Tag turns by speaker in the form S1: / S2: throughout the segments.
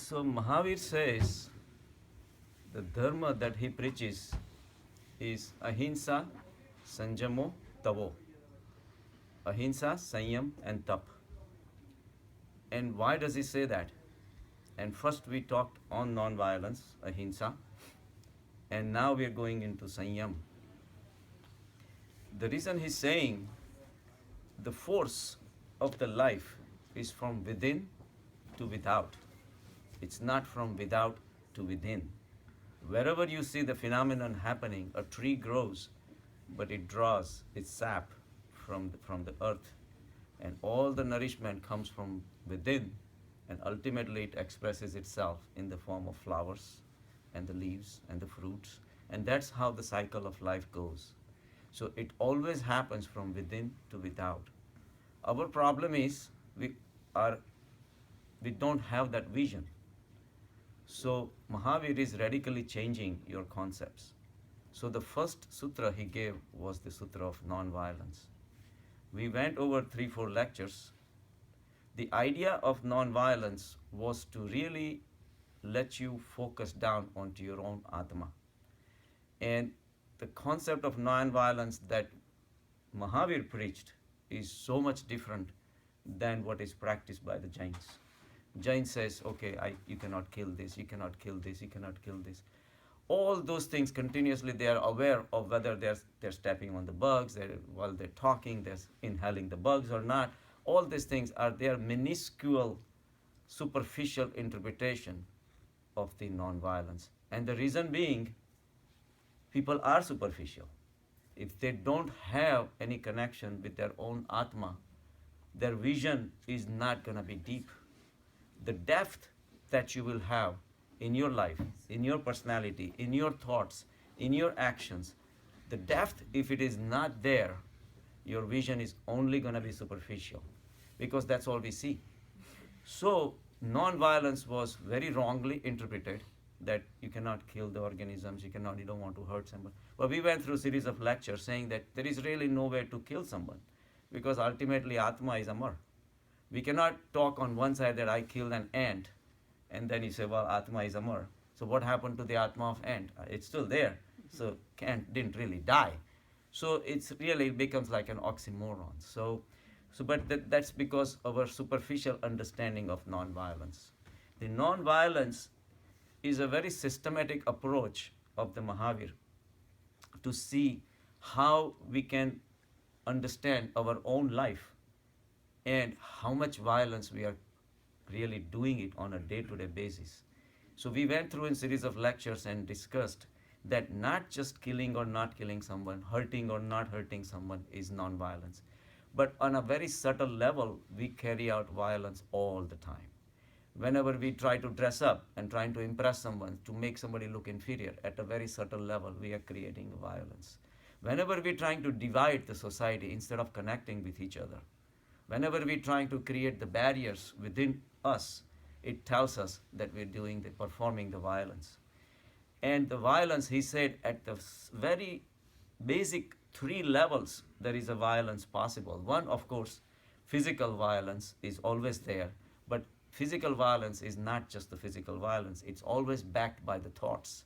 S1: So Mahavir says the dharma that he preaches is ahimsa, sanjamo, tavo. Ahimsa, sanyam, and tap. And why does he say that? And first we talked on non-violence, ahimsa, and now we are going into sanyam. The reason he's saying the force of the life is from within to without. It's not from without to within. Wherever you see the phenomenon happening, a tree grows, but it draws its sap from the earth. And all the nourishment comes from within, and ultimately it expresses itself in the form of flowers and the leaves and the fruits. And that's how the cycle of life goes. So it always happens from within to without. Our problem is are we don't have that vision. So Mahavir is radically changing your concepts. So the first sutra he gave was the sutra of non-violence. We went over 3-4 lectures. The idea of non-violence was to really let you focus down onto your own Atma. And the concept of non-violence that Mahavir preached is so much different than what is practiced by the Jains. Jain says, okay, you cannot kill this, you cannot kill this, you cannot kill this. All those things continuously, they are aware of whether they're stepping on the bugs, while they're talking, they're inhaling the bugs or not. All these things are their minuscule, superficial interpretation of the non-violence. And the reason being, people are superficial. If they don't have any connection with their own Atma, their vision is not going to be deep. The depth that you will have in your life, in your personality, in your thoughts, in your actions, the depth, if it is not there, your vision is only going to be superficial, because that's all we see. So non-violence was very wrongly interpreted, that you cannot kill the organisms, you don't want to hurt someone. But we went through a series of lectures saying that there is really no way to kill someone, because ultimately Atma is Amar. We cannot talk on one side that I killed an ant, and then you say, well, Atma is Amar. So what happened to the Atma of ant? It's still there. So ant didn't really die. So it becomes like an oxymoron. But that's because of our superficial understanding of non-violence. The non-violence is a very systematic approach of the Mahavir to see how we can understand our own life and how much violence we are really doing it on a day-to-day basis. So we went through a series of lectures and discussed that not just killing or not killing someone, hurting or not hurting someone is non-violence. But on a very subtle level, we carry out violence all the time. Whenever we try to dress up and trying to impress someone, to make somebody look inferior, at a very subtle level, we are creating violence. Whenever we're trying to divide the society instead of connecting with each other, whenever we're trying to create the barriers within us, it tells us that we're performing the violence. And the violence, he said, at the very basic 3 levels, there is a violence possible. One, of course, physical violence is always there, but physical violence is not just the physical violence, it's always backed by the thoughts.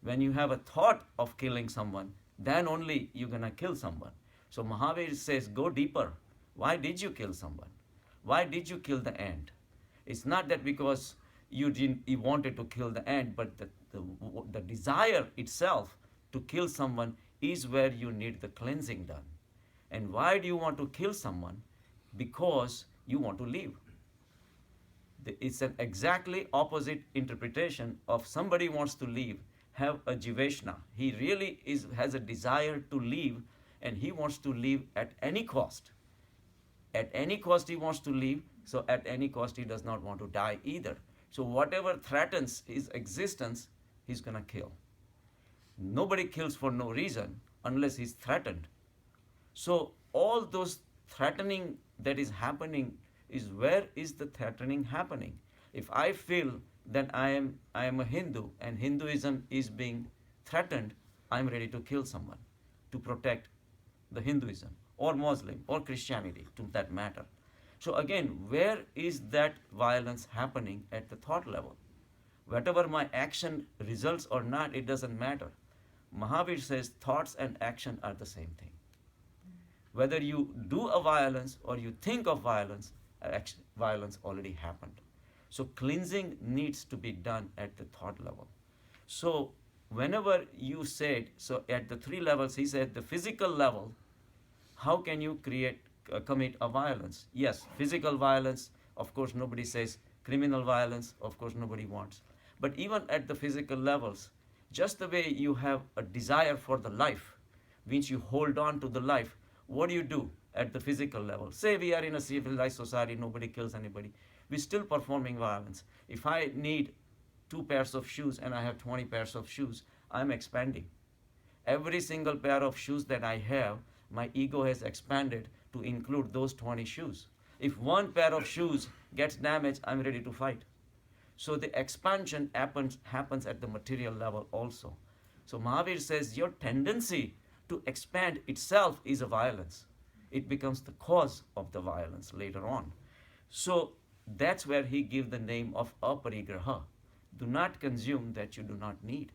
S1: When you have a thought of killing someone, then only you're going to kill someone. So Mahavir says, go deeper. Why did you kill someone? Why did you kill the ant? It's not that because you wanted to kill the ant, but the desire itself to kill someone is where you need the cleansing done. And why do you want to kill someone? Because you want to live. It's an exactly opposite interpretation of somebody wants to live, have a jiveshna. He really has a desire to live, and he wants to live at any cost. At any cost he wants to live, so at any cost he does not want to die either. So whatever threatens his existence, he's going to kill. Nobody kills for no reason unless he's threatened. So all those threatening that is happening is, where is the threatening happening? If I feel that I am a Hindu and Hinduism is being threatened, I'm ready to kill someone to protect the Hinduism or Muslim or Christianity, to that matter. So again, where is that violence happening? At the thought level. Whatever my action results or not, it doesn't matter. Mahavir says thoughts and action are the same thing. Whether you do a violence or you think of violence, violence already happened. So cleansing needs to be done at the thought level. So whenever you said, so at the three levels, he said the physical level, how can you commit a violence? Yes, physical violence, of course nobody says. Criminal violence, of course nobody wants. But even at the physical levels, just the way you have a desire for the life, means you hold on to the life, what do you do at the physical level? Say we are in a civilized society, nobody kills anybody. We're still performing violence. If I need 2 pairs of shoes and I have 20 pairs of shoes, I'm expanding. Every single pair of shoes that I have, my ego has expanded to include those 20 shoes. If one pair of shoes gets damaged, I'm ready to fight. So the expansion happens at the material level also. So Mahavir says your tendency to expand itself is a violence. It becomes the cause of the violence later on. So that's where he gives the name of aparigraha. Do not consume that you do not need.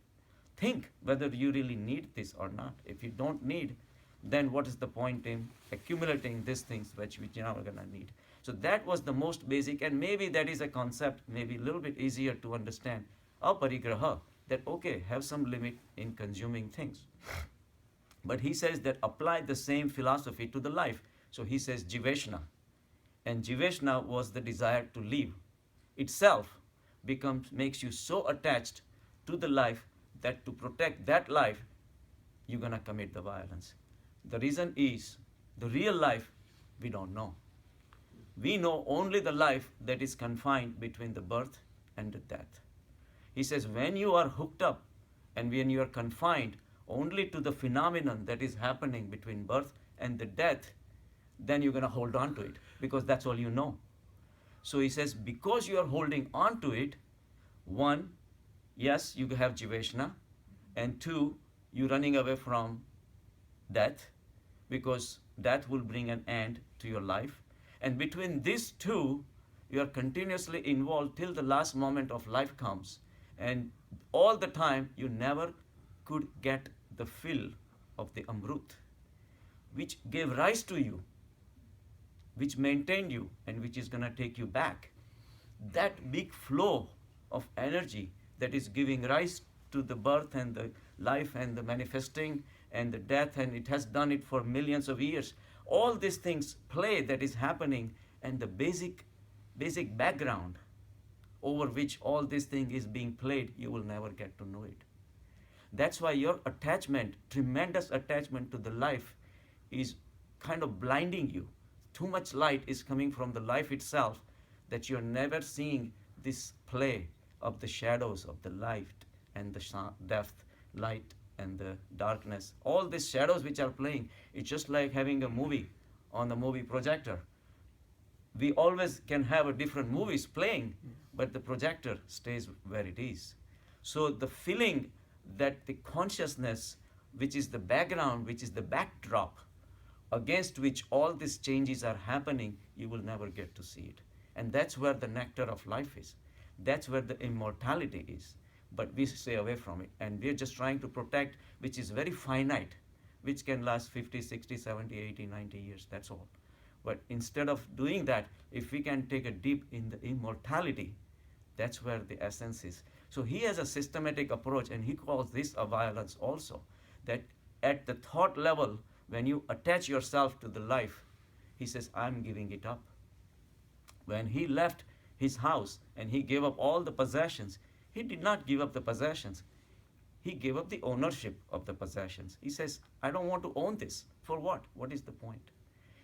S1: Think whether you really need this or not. If you don't need, then what is the point in accumulating these things which you're not going to need? So that was the most basic, and maybe that is a concept maybe a little bit easier to understand. Aparigraha, that okay, have some limit in consuming things. But he says that apply the same philosophy to the life. So he says jiveshna. And jiveshna was the desire to live. Itself makes you so attached to the life that to protect that life, you're going to commit the violence. The reason is, the real life, we don't know. We know only the life that is confined between the birth and the death. He says, when you are hooked up and when you are confined only to the phenomenon that is happening between birth and the death, then you're going to hold on to it because that's all you know. So he says, because you are holding on to it, one, yes, you have jiveshna, and two, you're running away from death because death will bring an end to your life. And between these two, you are continuously involved till the last moment of life comes. And all the time, you never could get the fill of the Amrut, which gave rise to you, which maintained you, and which is going to take you back. That big flow of energy that is giving rise to the birth and the life and the manifesting and the death, and it has done it for millions of years. All these things play that is happening, and the basic background over which all this thing is being played, you will never get to know it. That's why your attachment, tremendous attachment to the life, is kind of blinding you. Too much light is coming from the life itself that you're never seeing this play of the shadows of the light and the depth, light and the darkness. All these shadows which are playing, it's just like having a movie on the movie projector. We always can have a different movies playing, but the projector stays where it is. So the feeling that the consciousness, which is the background, which is the backdrop, against which all these changes are happening, you will never get to see it. And that's where the nectar of life is. That's where the immortality is. But we stay away from it. And we're just trying to protect, which is very finite, which can last 50, 60, 70, 80, 90 years. That's all. But instead of doing that, if we can take a dip in the immortality, that's where the essence is. So he has a systematic approach, and he calls this a violence also. That at the thought level, when you attach yourself to the life, he says, I'm giving it up. When he left his house and he gave up all the possessions, he did not give up the possessions. He gave up the ownership of the possessions. He says, I don't want to own this. For what? What is the point?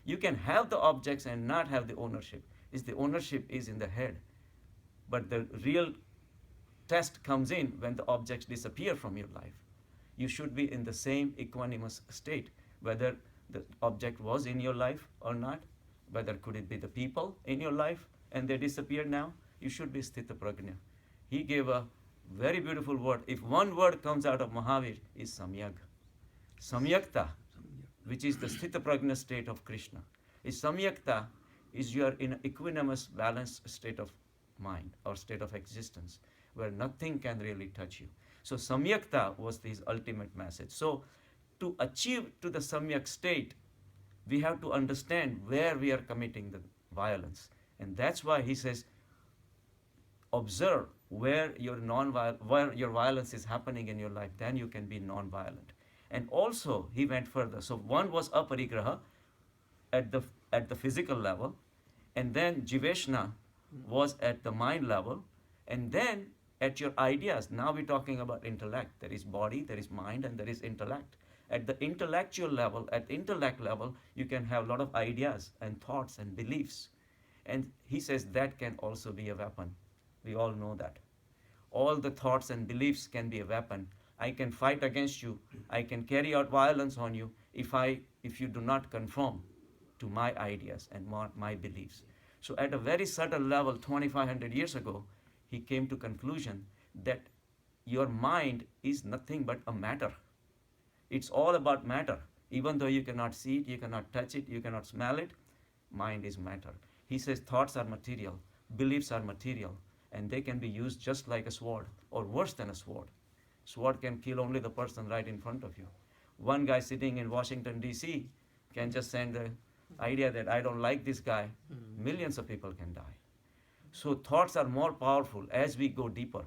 S1: You can have the objects and not have the ownership. The ownership is in the head. But the real test comes in when the objects disappear from your life. You should be in the same equanimous state, whether the object was in your life or not, whether could it be the people in your life and they disappear now. You should be sthita prajna. He gave a very beautiful word. If one word comes out of Mahavir, is samyag. Samyakta, which is the sthita prajna state of Krishna. Is samyakta is you are in an equanimous, balanced state of mind or state of existence where nothing can really touch you. So Samyakta was his ultimate message. So to achieve to the Samyak state, we have to understand where we are committing the violence. And that's why he says, observe where your violence is happening in your life, then you can be non-violent. And also he went further. So one was aparigraha at the physical level, and then jiveshna was at the mind level, and then at your ideas. Now we're talking about intellect. There is body, there is mind, and there is intellect. At the intellectual level, at intellect level, you can have a lot of ideas and thoughts and beliefs. And he says that can also be a weapon. We all know that. All the thoughts and beliefs can be a weapon. I can fight against you. I can carry out violence on you if you do not conform to my ideas and my beliefs. So at a very subtle level, 2500 years ago, he came to conclusion that your mind is nothing but a matter. It's all about matter. Even though you cannot see it, you cannot touch it, you cannot smell it, mind is matter. He says thoughts are material, beliefs are material, and they can be used just like a sword, or worse than a sword. Sword can kill only the person right in front of you. One guy sitting in Washington, D.C. can just send the idea that I don't like this guy. Millions of people can die. So thoughts are more powerful as we go deeper.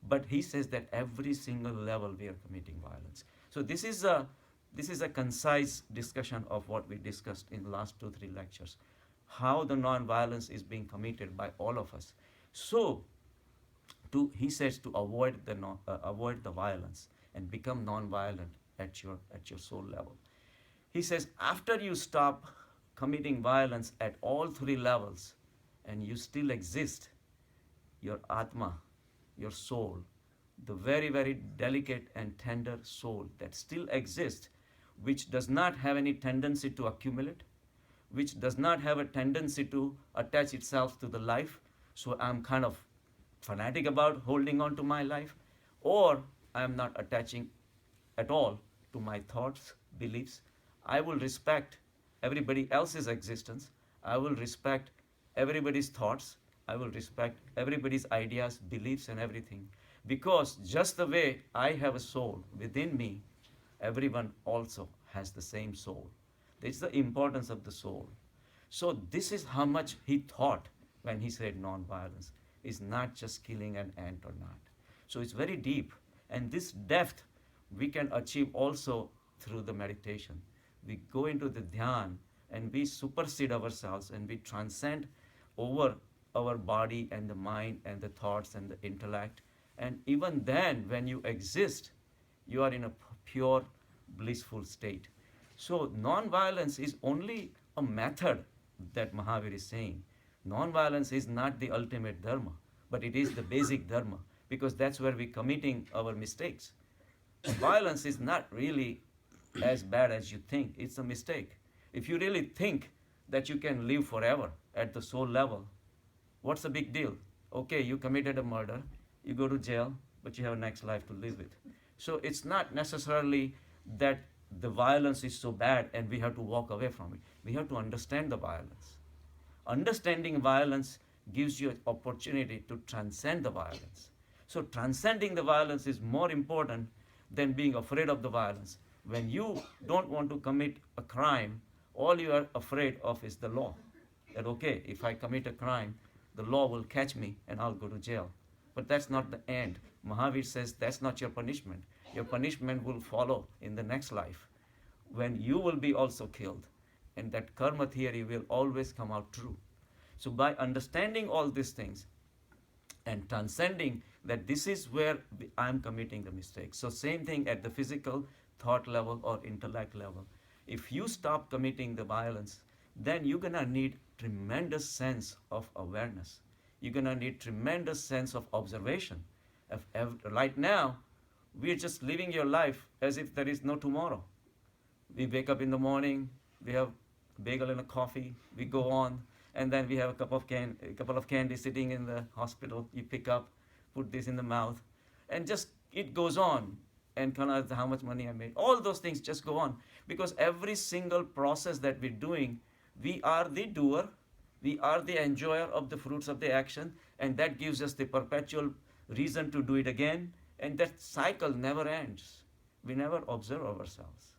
S1: But he says that every single level we are committing violence. So this is a concise discussion of what we discussed in the last 2-3 lectures. How the non-violence is being committed by all of us. So he says to avoid the violence and become non-violent at your soul level. He says after you stop committing violence at all 3 levels and you still exist, your atma, your soul, the very, very delicate and tender soul that still exists, which does not have any tendency to accumulate, which does not have a tendency to attach itself to the life. So I'm kind of fanatic about holding on to my life, or I'm not attaching at all to my thoughts, beliefs. I will respect everybody else's existence. I will respect everybody's thoughts. I will respect everybody's ideas, beliefs, and everything. Because just the way I have a soul within me, everyone also has the same soul. It's the importance of the soul. So this is how much he thought when he said non-violence. It's not just killing an ant or not. So it's very deep. And this depth we can achieve also through the meditation. We go into the dhyan and we supersede ourselves and we transcend over our body and the mind and the thoughts and the intellect. And even then, when you exist, you are in a pure, blissful state. So non-violence is only a method that Mahavir is saying. Non-violence is not the ultimate dharma, but it is the basic dharma, because that's where we're committing our mistakes. Violence is not really as bad as you think. It's a mistake. If you really think that you can live forever at the soul level, what's the big deal? Okay, you committed a murder, you go to jail, but you have a next life to live with. So it's not necessarily that the violence is so bad and we have to walk away from it. We have to understand the violence. Understanding violence gives you an opportunity to transcend the violence. So transcending the violence is more important than being afraid of the violence. When you don't want to commit a crime, all you are afraid of is the law. That okay, if I commit a crime, the law will catch me and I'll go to jail. But that's not the end. Mahavir says that's not your punishment. Your punishment will follow in the next life when you will be also killed. And that karma theory will always come out true. So by understanding all these things and transcending that this is where I'm committing the mistake. So same thing at the physical, thought level or intellect level. If you stop committing the violence, then you're gonna need tremendous sense of awareness. You're gonna need tremendous sense of observation. Right now, we're just living your life as if there is no tomorrow. We wake up in the morning, we have a bagel and a coffee, we go on, and then we have a couple of candy sitting in the hospital. You pick up, put this in the mouth, and just it goes on. And kind of how much money I made. All those things just go on. Because every single process that we're doing, we are the doer We are the enjoyer of the fruits of the action, and that gives us the perpetual reason to do it again, and that cycle never ends. We never observe ourselves.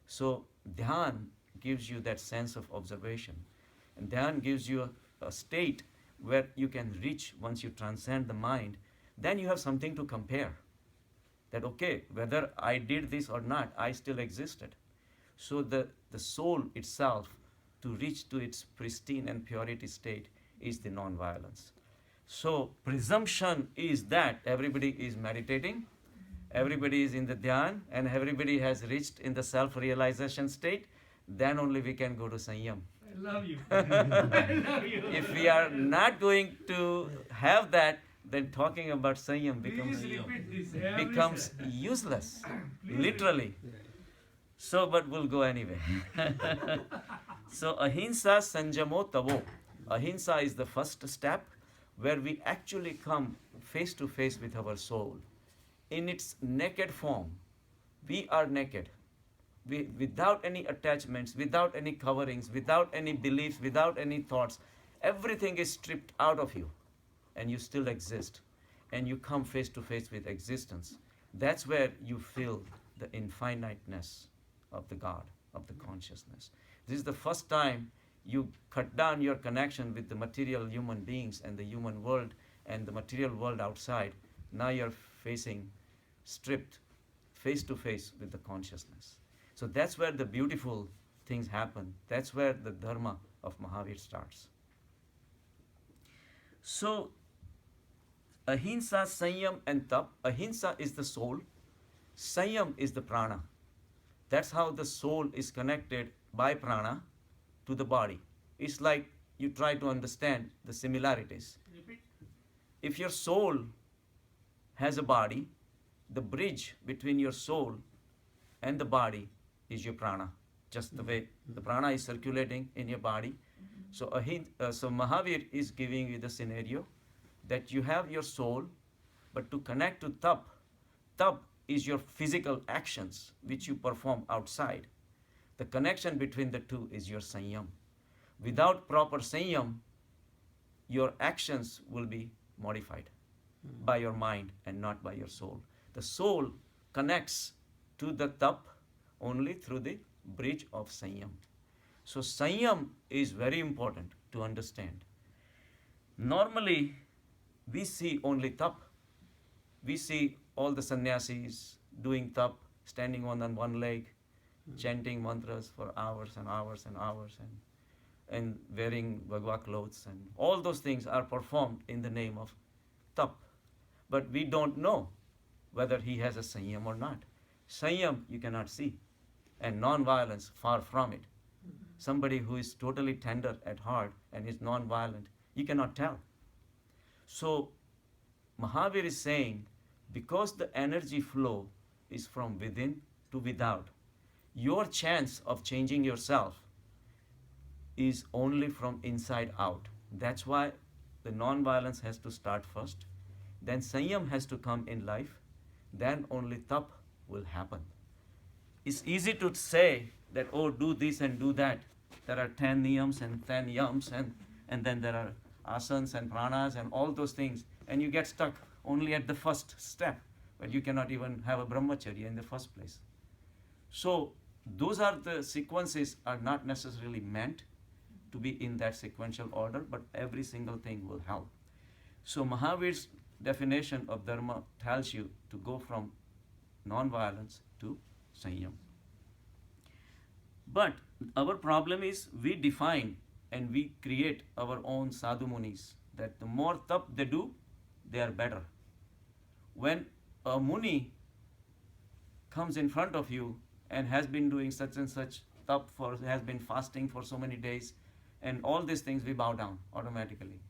S1: So, dhyan gives you that sense of observation. And dhyan gives you a state where you can reach once you transcend the mind. Then you have something to compare. That, okay, whether I did this or not, I still existed. So, the soul itself, to reach to its pristine and purity state, is the non-violence. So, presumption is that everybody is meditating, everybody is in the dhyan, and everybody has reached in the self-realization state. Then only we can go to Sanyam.
S2: I love you. I love you.
S1: If we are not going to have that, then talking about Sanyam
S2: Please repeat this every
S1: becomes
S2: session.
S1: useless,
S2: Please
S1: literally. So, but we'll go anyway. So, ahimsa sanjamo tavo. Ahimsa is the first step where we actually come face to face with our soul. In its naked form, we are naked. Without any attachments, without any coverings, without any beliefs, without any thoughts, everything is stripped out of you, and you still exist. And you come face to face with existence. That's where you feel the infiniteness of the God, of the consciousness. This is the first time you cut down your connection with the material human beings and the human world and the material world outside. Now you're facing, stripped, face to face with the consciousness. So that's where the beautiful things happen. That's where the dharma of Mahavir starts. So, ahimsa, sanyam, and tap. Ahimsa is the soul. Sanyam is the prana. That's how the soul is connected by prana to the body. It's like you try to understand the similarities.
S2: Repeat.
S1: If your soul has a body, the bridge between your soul and the body is your prana. Just the way the prana is circulating in your body. So, so Mahavir is giving you the scenario that you have your soul, but to connect to tap is your physical actions which you perform outside. The connection between the two is your sanyam. Without proper sanyam, your actions will be modified by your mind and not by your soul. The soul connects to the tap only through the bridge of sanyam. So sanyam is very important to understand. Normally, we see only tap. We see all the sannyasis doing tap, standing on one leg, chanting mantras for hours and hours and hours, and wearing Bhagwa clothes, and all those things are performed in the name of tap. But we don't know whether he has a sanyam or not. Sanyam you cannot see, and non-violence far from it. Somebody who is totally tender at heart and is non-violent, you cannot tell. So Mahavir is saying, because the energy flow is from within to without, your chance of changing yourself is only from inside out. That's why the non-violence has to start first. Then Sanyam has to come in life. Then only tap will happen. It's easy to say that, oh, do this and do that. There are 10 niyams and 10 yams, and then there are asanas and pranas and all those things. And you get stuck only at the first step, but you cannot even have a brahmacharya in the first place. So those are the sequences are not necessarily meant to be in that sequential order, but every single thing will help. So Mahavir's definition of dharma tells you to go from non-violence to sanyam. But our problem is we define and we create our own sadhu munis, that the more tap they do, they are better. When a muni comes in front of you and has been doing such and such tap has been fasting for so many days, and all these things, we bow down automatically.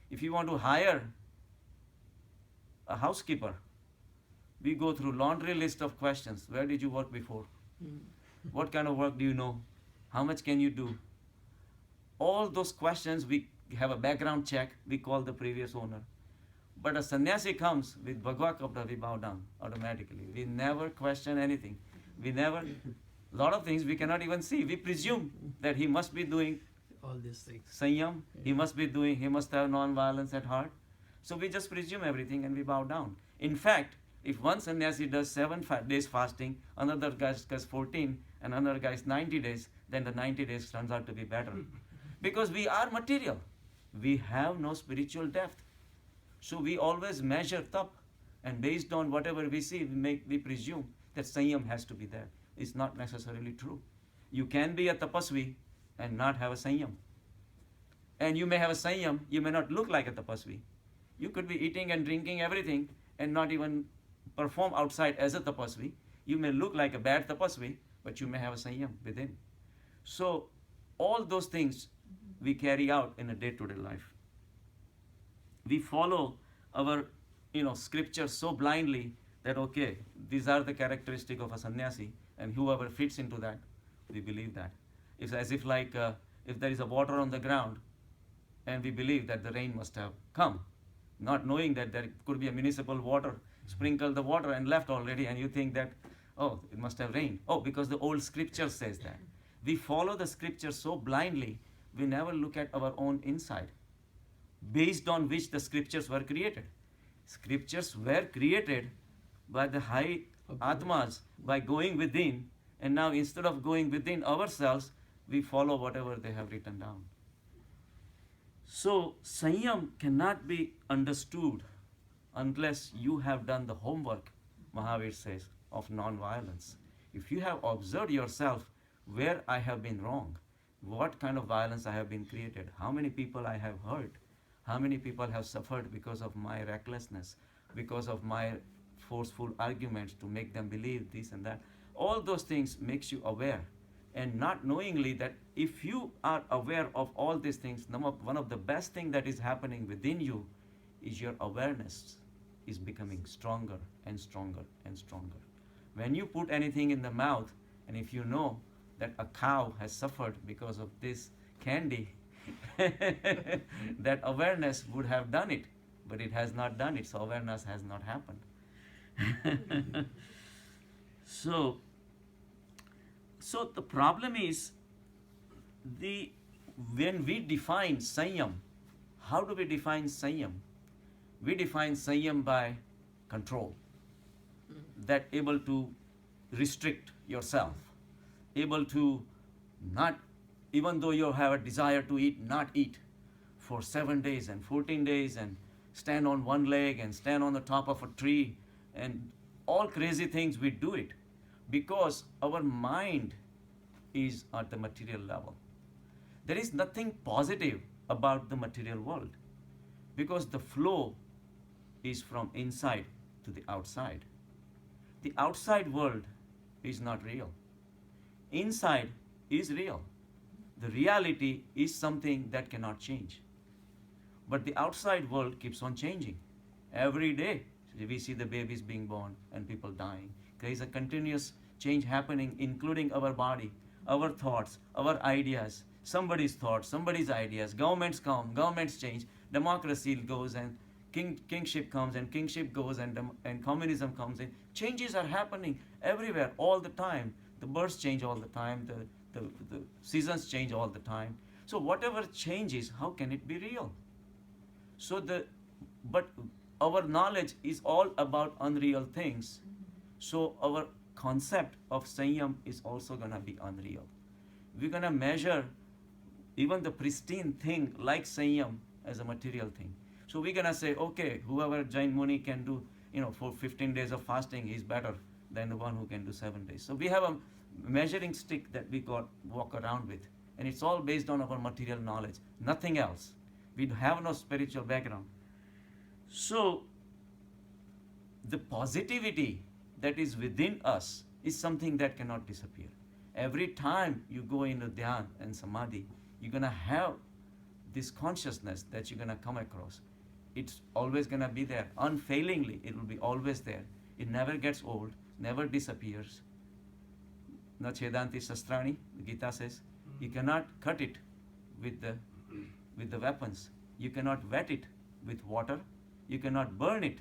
S1: If you want to hire a housekeeper, we go through laundry list of questions. Where did you work before? What kind of work do you know? How much can you do? All those questions, we have a background check, we call the previous owner. But a sannyasi comes with Bhagwa Kapda, we bow down automatically. We never question anything. We never, a lot of things we cannot even see. We presume that he must be doing
S3: all these things.
S1: Sanyam, he
S3: Yeah.
S1: must have non-violence at heart. So we just presume everything and we bow down. In fact, if one sannyasi does 7 days fasting, another guy does 14, and another guy is 90 days, then the 90 days turns out to be better. Because we are material. We have no spiritual depth. So we always measure up, and based on whatever we see, we presume that Sanyam has to be there. It's not necessarily true. You can be a tapasvi and not have a Sanyam. And you may have a Sanyam, you may not look like a tapasvi. You could be eating and drinking everything and not even perform outside as a tapasvi. You may look like a bad tapasvi, but you may have a Sanyam within. So all those things we carry out in a day-to-day life. We follow our scriptures so blindly that okay, these are the characteristic of a sannyasi, and whoever fits into that, we believe that. It's as if like if there is a water on the ground, and we believe that the rain must have come, not knowing that there could be a municipal water, sprinkle the water and left already, and you think that, oh, it must have rained. Oh, because the old scripture says that. We follow the scripture so blindly, we never look at our own inside, based on which the scriptures were created. Scriptures were created by the high Atmas, by going within, and now instead of going within ourselves, we follow whatever they have written down. So, Sanyam cannot be understood unless you have done the homework, Mahavir says, of non-violence. If you have observed yourself where I have been wrong, what kind of violence I have been created, how many people I have hurt, how many people have suffered because of my recklessness, because of my forceful arguments to make them believe this and that. All those things makes you aware. And not knowingly that if you are aware of all these things, one of the best things that is happening within you is your awareness is becoming stronger and stronger and stronger. When you put anything in the mouth, and if you know that a cow has suffered because of this candy, that awareness would have done it, but it has not done it, so awareness has not happened. So the problem is when we define Sanyam, how do we define Sanyam? We define Sanyam by control, that able to restrict yourself, able to not, even though you have a desire to eat, not eat for 7 days and 14 days and stand on one leg and stand on the top of a tree and all crazy things, we do it because our mind is at the material level. There is nothing positive about the material world because the flow is from inside to the outside. The outside world is not real. Inside is real. The reality is something that cannot change. But the outside world keeps on changing. Every day we see the babies being born and people dying. There is a continuous change happening, including our body, our thoughts, our ideas, somebody's thoughts, somebody's ideas. Governments come, governments change, democracy goes, and kingship comes, and kingship goes, and communism comes in. Changes are happening everywhere, all the time. The birds change all the time, the seasons change all the time. So whatever changes, how can it be real? But our knowledge is all about unreal things. So our concept of Sanyam is also going to be unreal. We're going to measure even the pristine thing like Sanyam as a material thing. So we're going to say, okay, whoever Jain Muni can do, for 15 days of fasting, he's better than the one who can do 7 days. So we have a measuring stick that we walk around with. And it's all based on our material knowledge, nothing else. We have no spiritual background. So the positivity that is within us is something that cannot disappear. Every time you go into dhyan and samadhi, you're going to have this consciousness that you're going to come across. It's always going to be there. Unfailingly, it will be always there. It never gets old, never disappears. Na chedanti sastrani, the Gita says, you cannot cut it with the weapons. You cannot wet it with water. You cannot burn it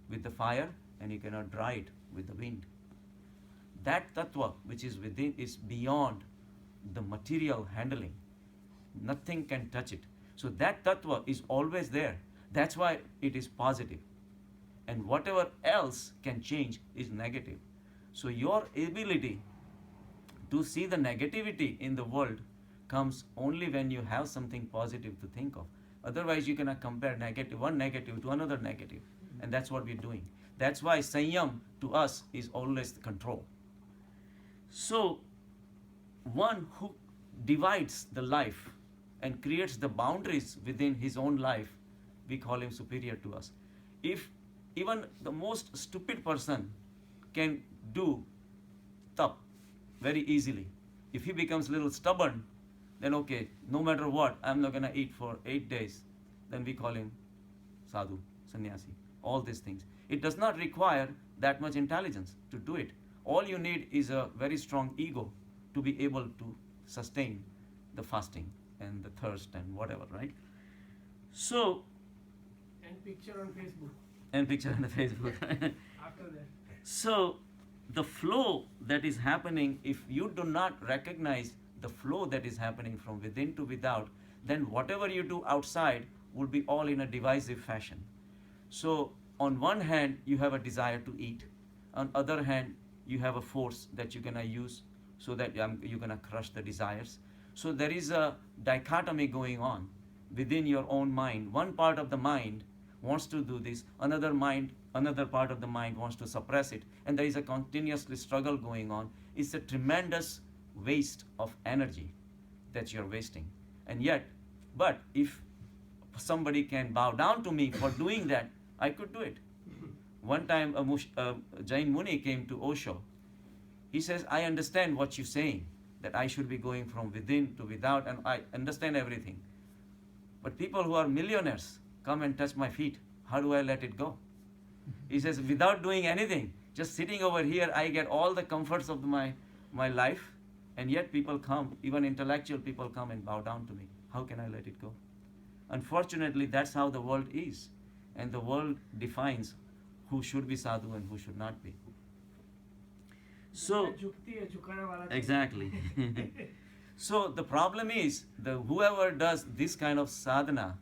S1: with the fire, and you cannot dry it with the wind. That tattva which is within is beyond the material handling. Nothing can touch it. So that tattva is always there. That's why it is positive. And whatever else can change is negative. So your ability to see the negativity in the world comes only when you have something positive to think of. Otherwise, you cannot compare one negative to another negative. And that's what we're doing. That's why Sanyam to us is always control. So, one who divides the life and creates the boundaries within his own life, we call him superior to us. If even the most stupid person can do tap very easily, if he becomes a little stubborn, then okay, no matter what, I'm not gonna eat for 8 days, then we call him sadhu, sannyasi, all these things. It does not require that much intelligence to do it. All you need is a very strong ego to be able to sustain the fasting and the thirst and whatever, right? So,
S2: And picture on Facebook.
S1: and picture on the Facebook.
S2: After that.
S1: So, the flow that is happening, if you do not recognize the flow that is happening from within to without, then whatever you do outside will be all in a divisive fashion. So, on one hand, you have a desire to eat. On other hand, you have a force that you're gonna use so that you're gonna crush the desires. So there is a dichotomy going on within your own mind. One part of the mind wants to do this, another part of the mind wants to suppress it, and there is a continuously struggle going on. It's a tremendous waste of energy that you're wasting. And yet, but if somebody can bow down to me for doing that, I could do it. One time a Jain Muni came to Osho. He says, I understand what you're saying, that I should be going from within to without, and I understand everything. But people who are millionaires come and touch my feet. How do I let it go? He says, without doing anything, just sitting over here, I get all the comforts of my life, and yet people come, even intellectual people come and bow down to me. How can I let it go? Unfortunately, that's how the world is. And the world defines who should be sadhu and who should not be. So, exactly. So the problem is, whoever does this kind of sadhana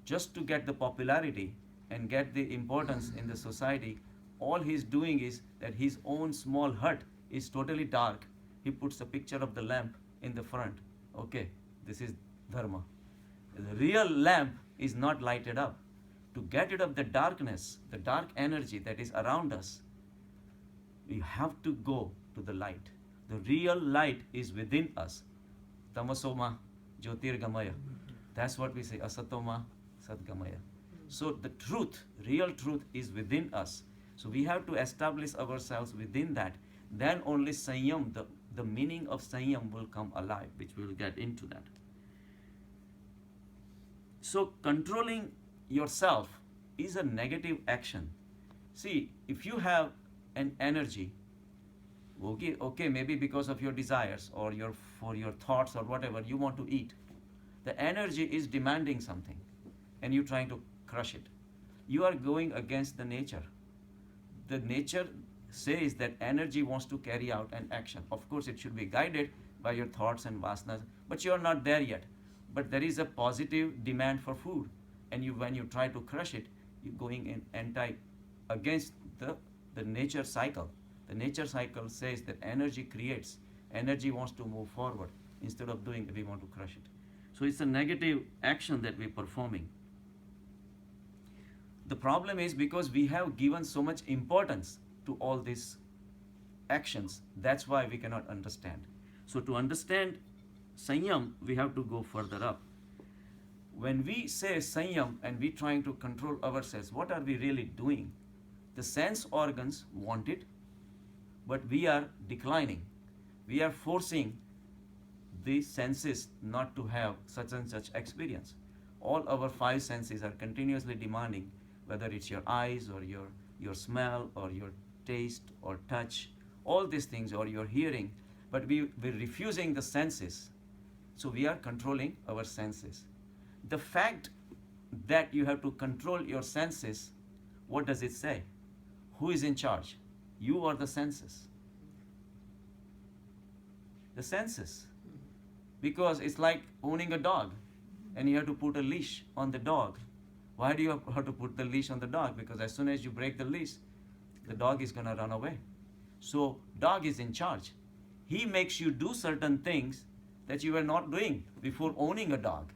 S1: just to get the popularity and get the importance in the society, all he's doing is that his own small hut is totally dark. He puts a picture of the lamp in the front. Okay, this is dharma. The real lamp is not lighted up. To get rid of the darkness, the dark energy that is around us, we have to go to the light. The real light is within us. Tamasoma jyotirgamaya. That's what we say, asatoma sadgamaya. So the truth, real truth is within us. So we have to establish ourselves within that. Then only Sanyam, the meaning of Sanyam will come alive, which we'll get into that. So controlling yourself is a negative action. See, if you have an energy, okay, maybe because of your desires or for your thoughts or whatever, you want to eat. The energy is demanding something and you're trying to crush it. You are going against the nature. The nature says that energy wants to carry out an action. Of course, it should be guided by your thoughts and vasanas, but you are not there yet. But there is a positive demand for food, and when you try to crush it, you're going against the nature cycle. The nature cycle says that energy creates, energy wants to move forward. Instead of doing it, we want to crush it. So it's a negative action that we're performing. The problem is because we have given so much importance to all these actions, that's why we cannot understand. So to understand Sanyam, we have to go further up. When we say Sanyam and we trying to control ourselves, what are we really doing? The sense organs want it, but we are declining. We are forcing the senses not to have such and such experience. All our five senses are continuously demanding, whether it's your eyes or your smell or your taste or touch, all these things, or your hearing, but we're refusing the senses. So we are controlling our senses. The fact that you have to control your senses, what does it say? Who is in charge? You or the senses? The senses. Because it's like owning a dog and you have to put a leash on the dog. Why do you have to put the leash on the dog? Because as soon as you break the leash, the dog is going to run away. So dog is in charge. He makes you do certain things that you were not doing before owning a dog.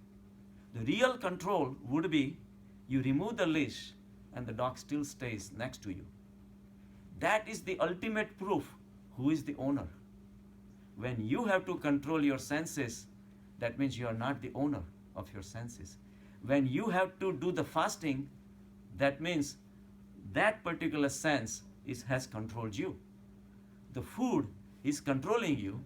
S1: The real control would be you remove the leash and the dog still stays next to you. That is the ultimate proof who is the owner. When you have to control your senses, that means you are not the owner of your senses. When you have to do the fasting, that means that particular sense has controlled you. The food is controlling you.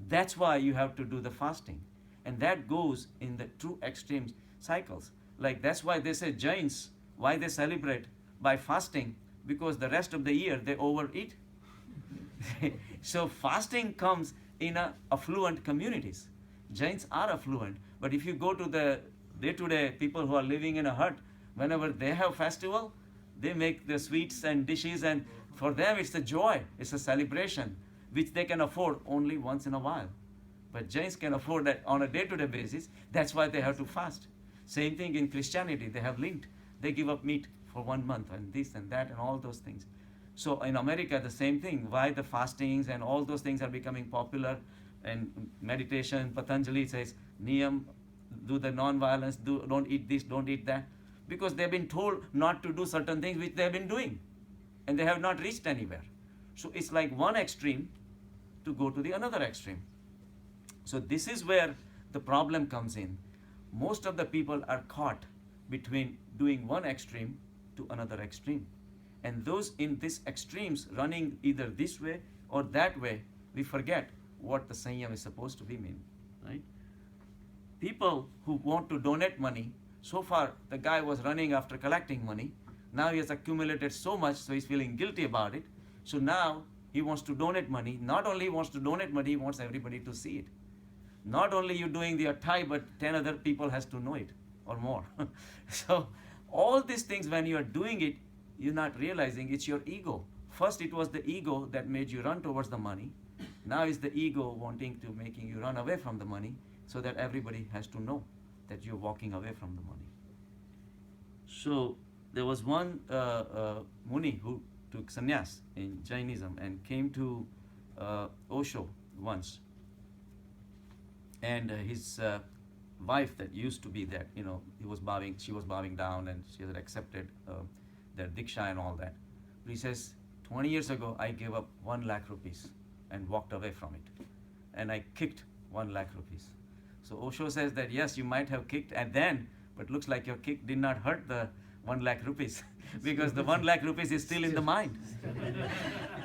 S1: That's why you have to do the fasting. And that goes in the two extreme cycles. Like that's why they say Jains, why they celebrate by fasting, because the rest of the year they overeat. So fasting comes in affluent communities. Jains are affluent, but if you go to the day-to-day people who are living in a hut, whenever they have festival, they make the sweets and dishes, and for them it's a joy, it's a celebration, which they can afford only once in a while. But Jains can afford that on a day-to-day basis. That's why they have to fast. Same thing in Christianity, they have Lent. They give up meat for 1 month and this and that and all those things. So in America, the same thing. Why the fastings and all those things are becoming popular, and meditation, Patanjali says, Niyam, do the non-violence, don't eat this, don't eat that. Because they've been told not to do certain things which they've been doing. And they have not reached anywhere. So it's like one extreme to go to the another extreme. So this is where the problem comes in. Most of the people are caught between doing one extreme to another extreme. And those in these extremes running either this way or that way, we forget what the Sanyam is supposed to be mean, right? People who want to donate money, so far the guy was running after collecting money. Now he has accumulated so much, so he's feeling guilty about it. So now he wants to donate money. Not only he wants to donate money, he wants everybody to see it. Not only you doing the attai, but 10 other people has to know it or more. So all these things, when you are doing it, you're not realizing it's your ego. First it was the ego that made you run towards the money. Now it's the ego wanting to making you run away from the money, so that everybody has to know that you're walking away from the money. So there was one Muni who took sannyas in Jainism and came to Osho once. And his wife that used to be there, she was bowing down, and she had accepted their diksha and all that. But he says, 20 years ago, I gave up 1 lakh rupees and walked away from it. And I kicked 1 lakh rupees. So Osho says that, yes, you might have kicked and then, but looks like your kick did not hurt the 1 lakh rupees because the 1 lakh rupees is still in the mind.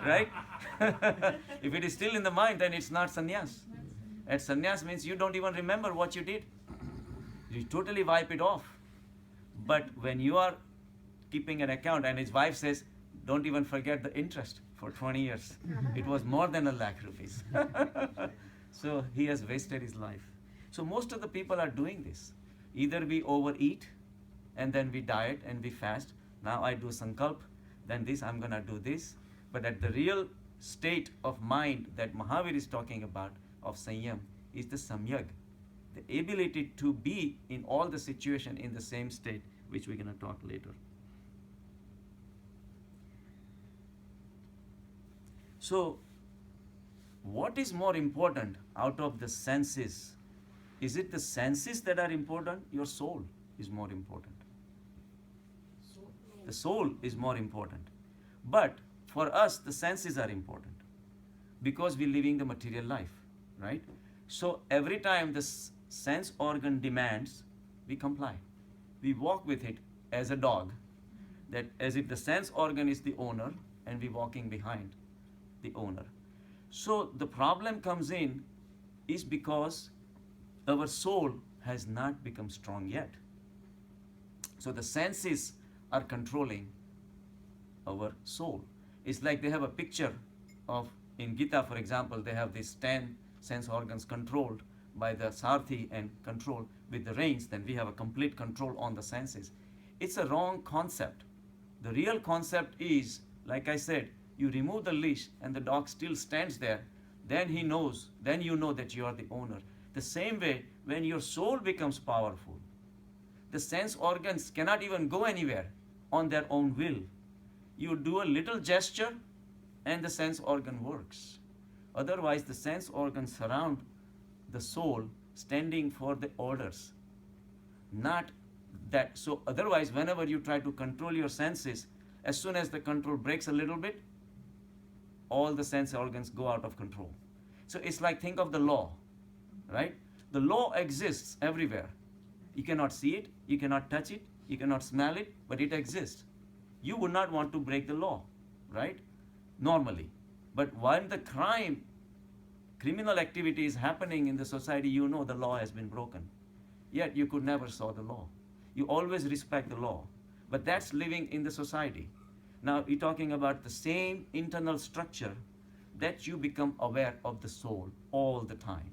S1: Right? If it is still in the mind, then it's not sannyas. And sannyas means you don't even remember what you did. You totally wipe it off. But when you are keeping an account, and his wife says, don't even forget the interest for 20 years. It was more than 1 lakh rupees. So he has wasted his life. So most of the people are doing this. Either we overeat, and then we diet and we fast. Now I do sankalp, then this, I'm going to do this. But at the real state of mind that Mahavir is talking about, of Sanyam, is the samyag. The ability to be in all the situation in the same state, which we're going to talk later. So, what is more important out of the senses? Is it the senses that are important? Your soul is more important. The soul is more important. But for us, the senses are important because we're living the material life, right? So every time the sense organ demands, we comply. We walk with it as a dog, that as if the sense organ is the owner and we're walking behind the owner. So the problem comes in is because our soul has not become strong yet. So the senses are controlling our soul. It's like they have a picture of, in Gita for example, they have these 10 sense organs controlled by the Sarthi and controlled with the reins, then we have a complete control on the senses. It's a wrong concept. The real concept is, like I said, you remove the leash and the dog still stands there, then he knows, then you know that you are the owner. The same way, when your soul becomes powerful, the sense organs cannot even go anywhere on their own will. You do a little gesture and the sense organ works. Otherwise, the sense organs surround the soul, standing for the orders. Not that, so otherwise, whenever you try to control your senses, as soon as the control breaks a little bit, all the sense organs go out of control. So it's like, think of the law, right? The law exists everywhere. You cannot see it, you cannot touch it, you cannot smell it, but it exists. You would not want to break the law, right? Normally. But when the criminal activity is happening in the society, you know the law has been broken. Yet you could never saw the law. You always respect the law. But that's living in the society. Now we're talking about the same internal structure that you become aware of the soul all the time.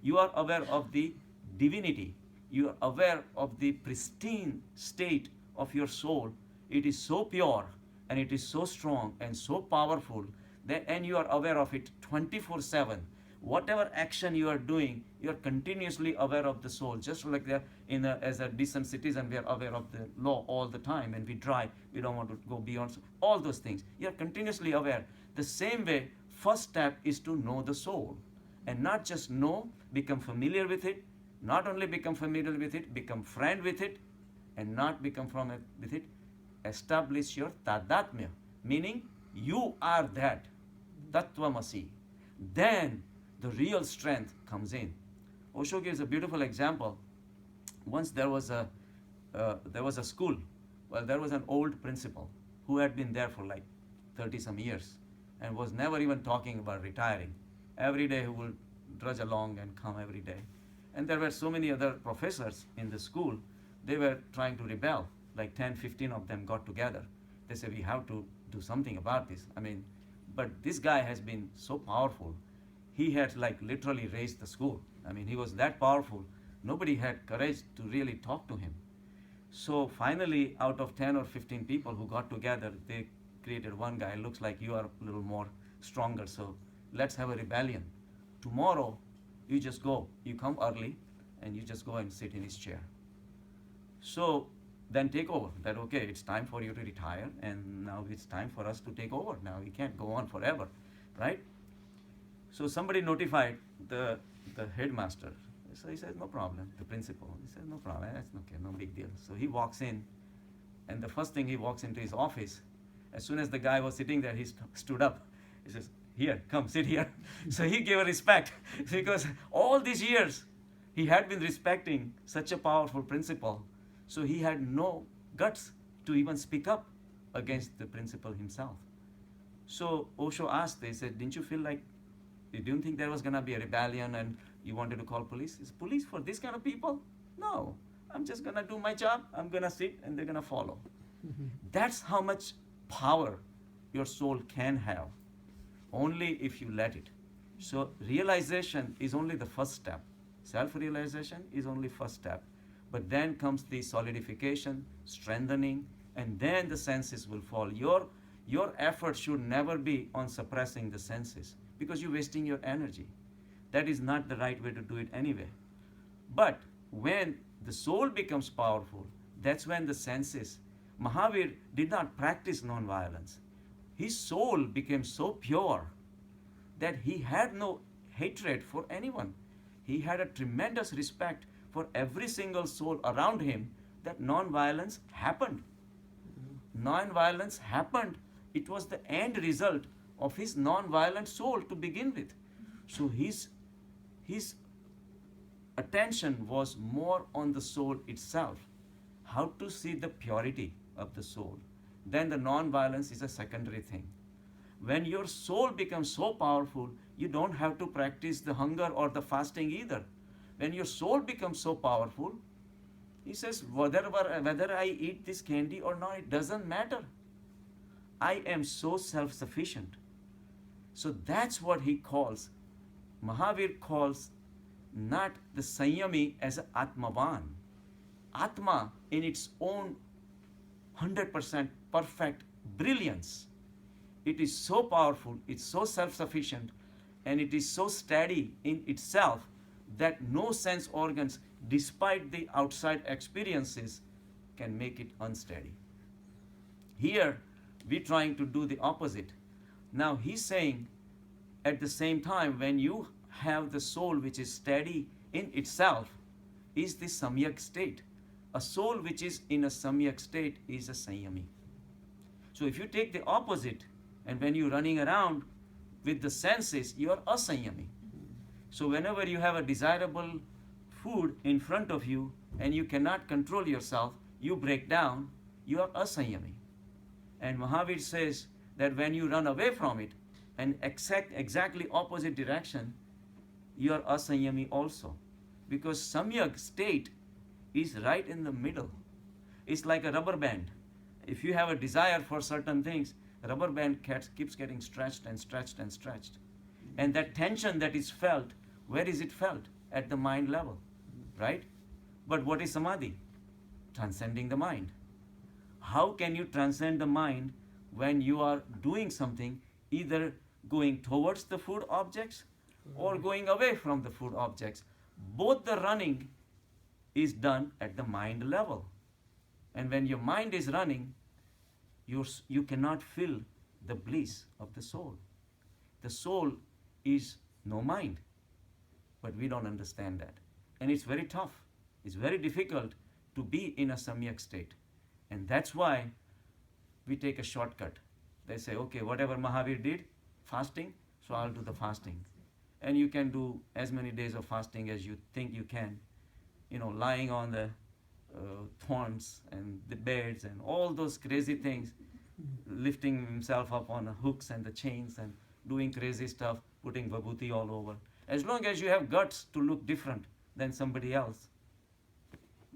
S1: You are aware of the divinity. You are aware of the pristine state of your soul. It is so pure and it is so strong and so powerful that, and you are aware of it 24/7. Whatever action you are doing, you are continuously aware of the soul. Just like as a decent citizen, we are aware of the law all the time, and we drive. We don't want to go beyond all those things. You are continuously aware. The same way, first step is to know the soul, and not just know, become familiar with it. Not only become familiar with it, become friend with it, and not become from with it. Establish your tadatmya, meaning you are that tattvamasi. Then the real strength comes in. Osho gives a beautiful example. Once there was a school. Well, there was an old principal who had been there for like 30 some years and was never even talking about retiring. Every day he would drudge along and come every day. And there were so many other professors in the school. They were trying to rebel. Like 10, 15 of them got together. They said, we have to do something about this. But this guy has been so powerful. He had like literally raised the school. He was that powerful. Nobody had courage to really talk to him. So finally, out of 10 or 15 people who got together, they created one guy. Looks like you are a little more stronger, so let's have a rebellion. Tomorrow, you just go. You come early, and you just go and sit in his chair. So then take over. That, okay, it's time for you to retire, and now it's time for us to take over. Now we can't go on forever, right? So somebody notified the headmaster. So he says, no problem. The principal. He says, no problem. That's okay, no big deal. So he walks in, and the first thing he walks into his office. As soon as the guy was sitting there, he stood up. He says, here, come, sit here. So he gave a respect because all these years he had been respecting such a powerful principal. So he had no guts to even speak up against the principal himself. So Osho asked, they said, didn't you feel like, you didn't think there was going to be a rebellion and you wanted to call police? Is police for this kind of people? No, I'm just going to do my job. I'm going to sit and they're going to follow. That's how much power your soul can have, only if you let it. So realization is only the first step. Self-realization is only first step. But then comes the solidification, strengthening, and then the senses will fall. Your effort should never be on suppressing the senses because you're wasting your energy. That is not the right way to do it anyway. But when the soul becomes powerful, that's when the senses. Mahavir did not practice non-violence. His soul became so pure that he had no hatred for anyone. He had a tremendous respect for every single soul around him, that non-violence happened. Non-violence happened. It was the end result of his non-violent soul to begin with. So his attention was more on the soul itself, how to see the purity of the soul. Then the non-violence is a secondary thing. When your soul becomes so powerful, you don't have to practice the hunger or the fasting either. When your soul becomes so powerful, he says, whether I eat this candy or not, it doesn't matter. I am so self-sufficient. So that's what he calls. Mahavir calls not the Sanyami as an Atmavan. Atma in its own 100% perfect brilliance. It is so powerful, it's so self-sufficient, and it is so steady in itself that no sense organs, despite the outside experiences, can make it unsteady. Here, we're trying to do the opposite. Now, he's saying at the same time, when you have the soul which is steady in itself, is the samyak state. A soul which is in a samyak state is a sanyami. So if you take the opposite, and when you're running around with the senses, you are asanyami. So whenever you have a desirable food in front of you and you cannot control yourself, you break down, you are asanyami. And Mahavir says that when you run away from it and exactly opposite direction, you are asanyami also. Because samyak state is right in the middle. It's like a rubber band. If you have a desire for certain things, rubber band keeps getting stretched and stretched and stretched. And that tension that is felt, where is it felt? At the mind level, right? But what is samadhi? Transcending the mind. How can you transcend the mind when you are doing something, either going towards the food objects or going away from the food objects? Both the running is done at the mind level. And when your mind is running, you cannot feel the bliss of the soul. The soul is no mind. But we don't understand that. And it's very tough. It's very difficult to be in a samyak state. And that's why we take a shortcut. They say, okay, whatever Mahavir did, fasting, so I'll do the fasting. And you can do as many days of fasting as you think you can. Lying on the thorns and the beds and all those crazy things, lifting himself up on the hooks and the chains and doing crazy stuff, putting vibhuti all over. As long as you have guts to look different than somebody else,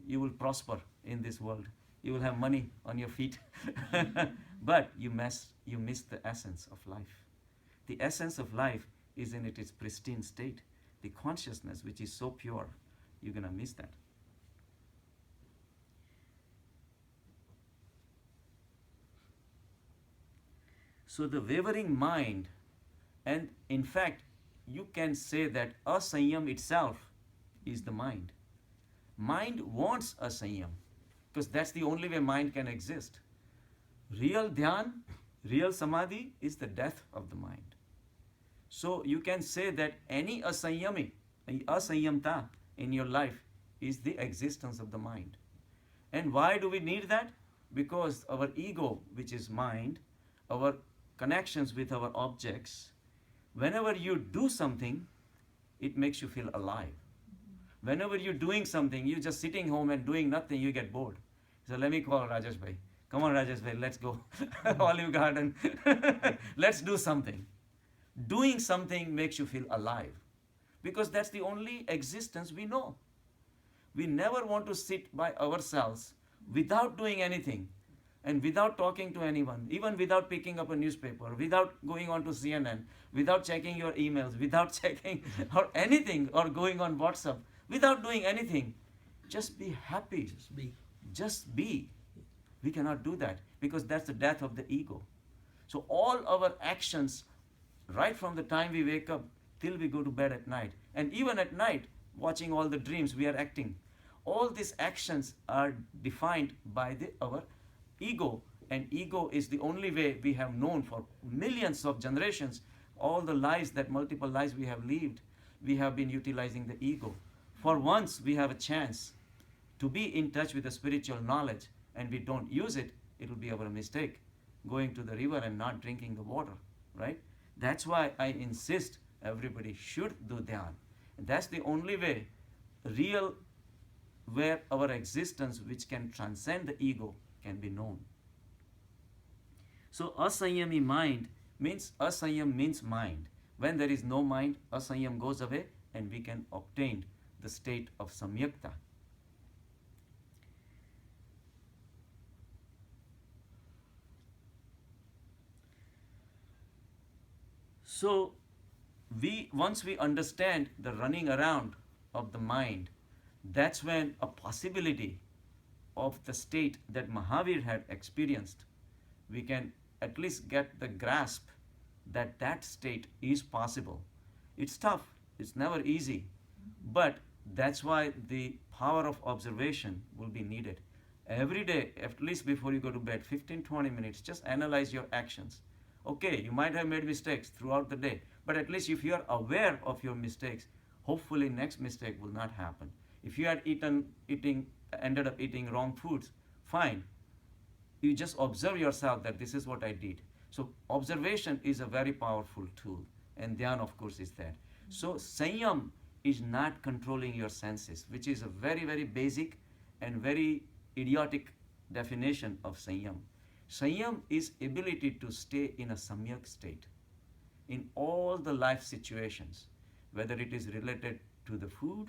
S1: you will prosper in this world. You will have money on your feet. But you miss the essence of life. The essence of life is in its pristine state. The consciousness which is so pure, you're going to miss that. So the wavering mind, and in fact, you can say that asanyam itself is the mind. Mind wants asanyam, because that's the only way mind can exist. Real dhyan, real samadhi is the death of the mind. So you can say that any asanyamta in your life is the existence of the mind. And why do we need that? Because our ego, which is mind, our connections with our objects, whenever you do something, it makes you feel alive. Whenever you're doing something, you're just sitting home and doing nothing, you get bored. So let me call Rajesh Bhai. Come on, Rajesh Bhai, let's go. Olive Garden. Let's do something. Doing something makes you feel alive. Because that's the only existence we know. We never want to sit by ourselves without doing anything and without talking to anyone, even without picking up a newspaper, without going on to CNN, without checking your emails, without checking or anything, or going on WhatsApp, without doing anything. Just be happy.
S3: Just be.
S1: Just be. We cannot do that because that's the death of the ego. So all our actions, right from the time we wake up till we go to bed at night, and even at night, watching all the dreams, we are acting. All these actions are defined by our ego, and ego is the only way we have known for millions of generations. All the lives, that multiple lives we have lived, we have been utilizing the ego. For once we have a chance to be in touch with the spiritual knowledge and we don't use it, it will be our mistake, going to the river and not drinking the water, right? That's why I insist everybody should do dhyan. And that's the only way, real, where our existence, which can transcend the ego, can be known. So asanyami mind means, asanyam means mind. When there is no mind, asanyam goes away and we can obtain the state of samyakta. So once we understand the running around of the mind, that's when a possibility of the state that Mahavir had experienced, we can at least get the grasp that that state is possible. It's tough, it's never easy, But that's why the power of observation will be needed. Every day, at least before you go to bed, 15-20 minutes, just analyze your actions. Okay, you might have made mistakes throughout the day, but at least if you are aware of your mistakes, hopefully next mistake will not happen. If you had ended up eating wrong foods, fine. You just observe yourself that this is what I did. So observation is a very powerful tool, and dhyan, of course, is that. So sanyam is not controlling your senses, which is a very, very basic and very idiotic definition of sanyam. Sanyam is ability to stay in a samyak state in all the life situations, whether it is related to the food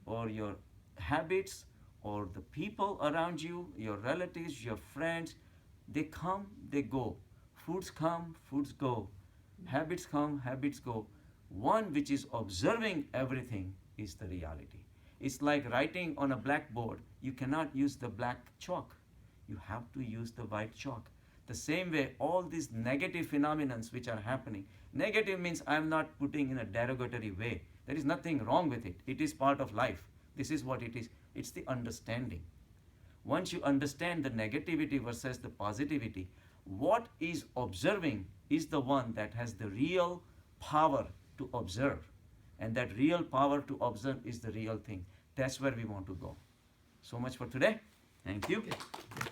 S1: or your habits or the people around you, your relatives, your friends. They come, they go. Foods come, foods go. Habits come, habits go. One which is observing everything is the reality. It's like writing on a blackboard. You cannot use the black chalk. You have to use the white chalk. The same way, all these negative phenomena which are happening. Negative means I'm not putting in a derogatory way. There is nothing wrong with it. It is part of life. This is what it is. It's the understanding. Once you understand the negativity versus the positivity, what is observing is the one that has the real power to observe. And that real power to observe is the real thing. That's where we want to go. So much for today. Thank you.
S2: Okay.